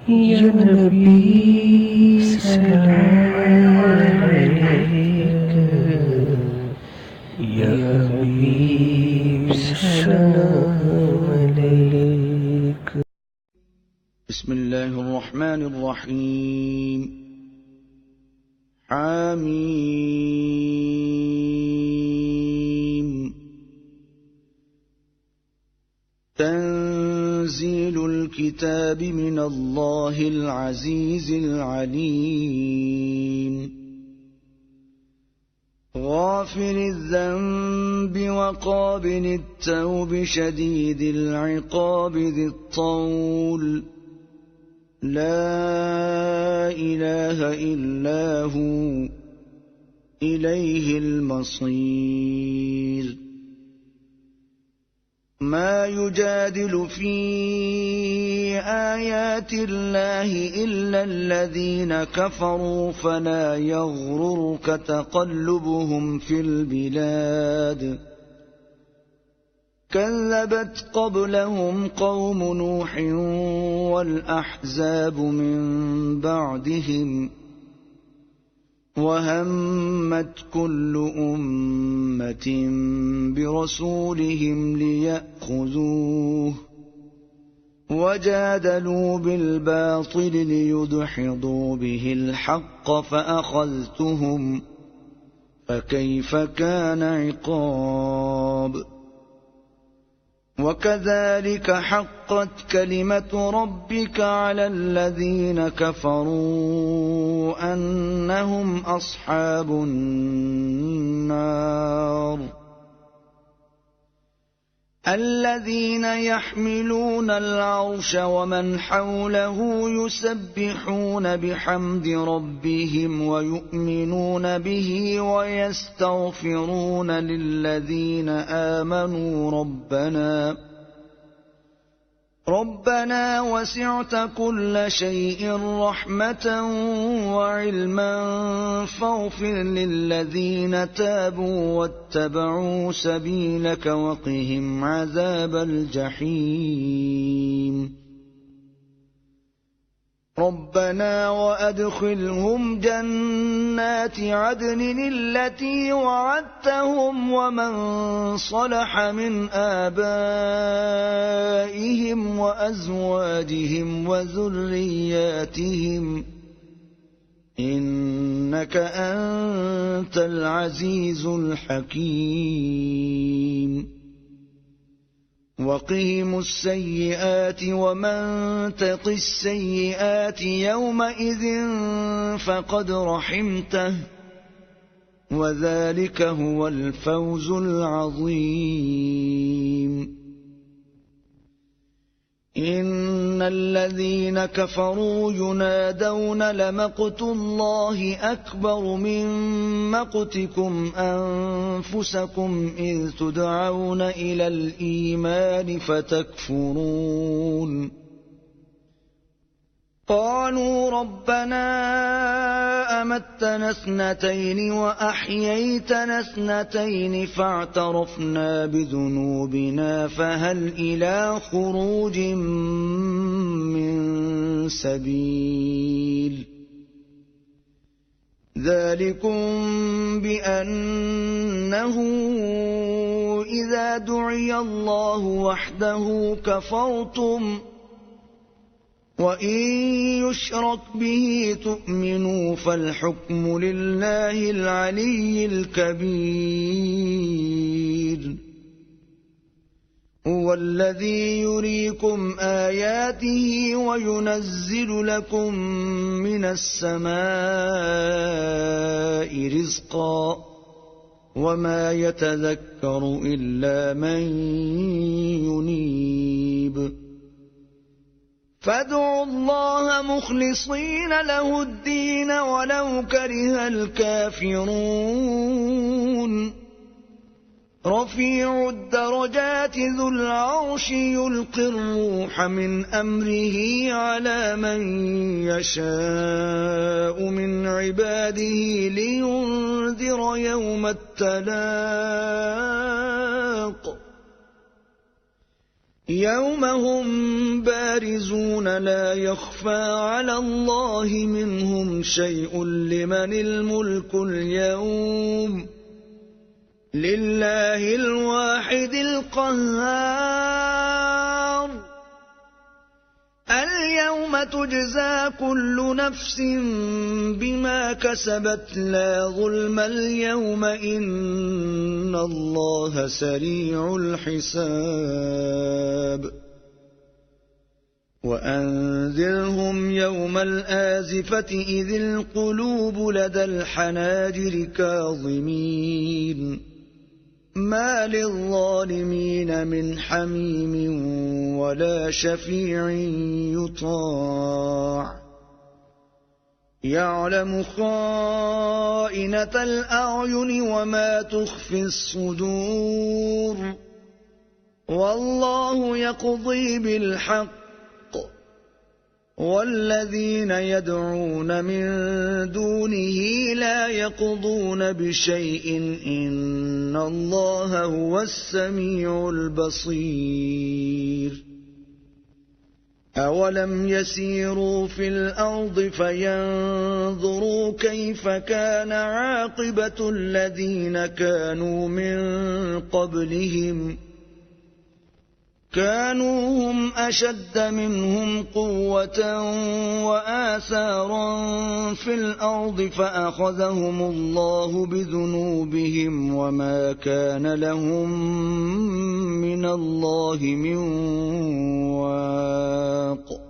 يا نبي سلام عليك، يا حبيب سلام عليك. بسم الله الرحمن الرحيم. حميم. تنزيل الكتاب من الله العزيز العليم. غافر الذنب وقابل التوب شديد العقاب ذي الطول. لا إله إلا هو إليه المصير. ما يجادل في آيات الله إلا الذين كفروا فلا يغررك تقلبهم في البلاد. كذبت قبلهم قوم نوح والأحزاب من بعدهم. وهمت كل أمة برسولهم ليأخذوه. وجادلوا بالباطل ليدحضوا به الحق فأخذتهم. فكيف كان عقاب. وكذلك حقت كلمة ربك على الذين كفروا أنهم أصحاب النار. الذين يحملون العرش ومن حوله يسبحون بحمد ربهم ويؤمنون به ويستغفرون للذين آمنوا ربنا وسعت كل شيء رحمة وعلما فاغفر للذين تابوا واتبعوا سبيلك وقهم عذاب الجحيم. ربنا وأدخلهم جنات عدن التي وعدتهم ومن صلح من آبائهم وأزواجهم وذرياتهم إنك أنت العزيز الحكيم. وقهم السيئات ومن تق السيئات يومئذ فقد رحمته وذلك هو الفوز العظيم. إن الذين كفروا ينادون لمقت الله أكبر من مقتكم أنفسكم إذ تدعون إلى الإيمان فتكفرون. قالوا ربنا أمتنا اثنتين وأحييتنا اثنتين فاعترفنا بذنوبنا فهل إلى خروج من سبيل. ذلكم بأنه إذا دعي الله وحده كفرتم وإن يشرك به تؤمنوا فالحكم لله العلي الكبير. هو الذي يريكم آياته وينزل لكم من السماء رزقا وما يتذكر إلا من ينيب. فادعوا الله مخلصين له الدين ولو كره الكافرون. رفيع الدرجات ذو العرش يلقي الروح من أمره على من يشاء من عباده لينذر يوم التلاق. يوم هم بارزون لا يخفى على الله منهم شيء لمن الملك اليوم لله الواحد القهار اليوم تجزى كل نفس بما كسبت لا ظلم اليوم إن الله سريع الحساب وأنذرهم يوم الآزفة إذ القلوب لدى الحناجر كاظمين ما للظالمين من حميم ولا شفيع يطاع يعلم خائنة الأعين وما تخفي الصدور والله يقضي بالحق والذين يدعون من دونه لا يقضون بشيء إن الله هو السميع البصير أولم يسيروا في الأرض فينظروا كيف كان عاقبة الذين كانوا من قبلهم كانوا هم أشد منهم قوة وآثارا في الأرض فأخذهم الله بذنوبهم وما كان لهم من الله من واق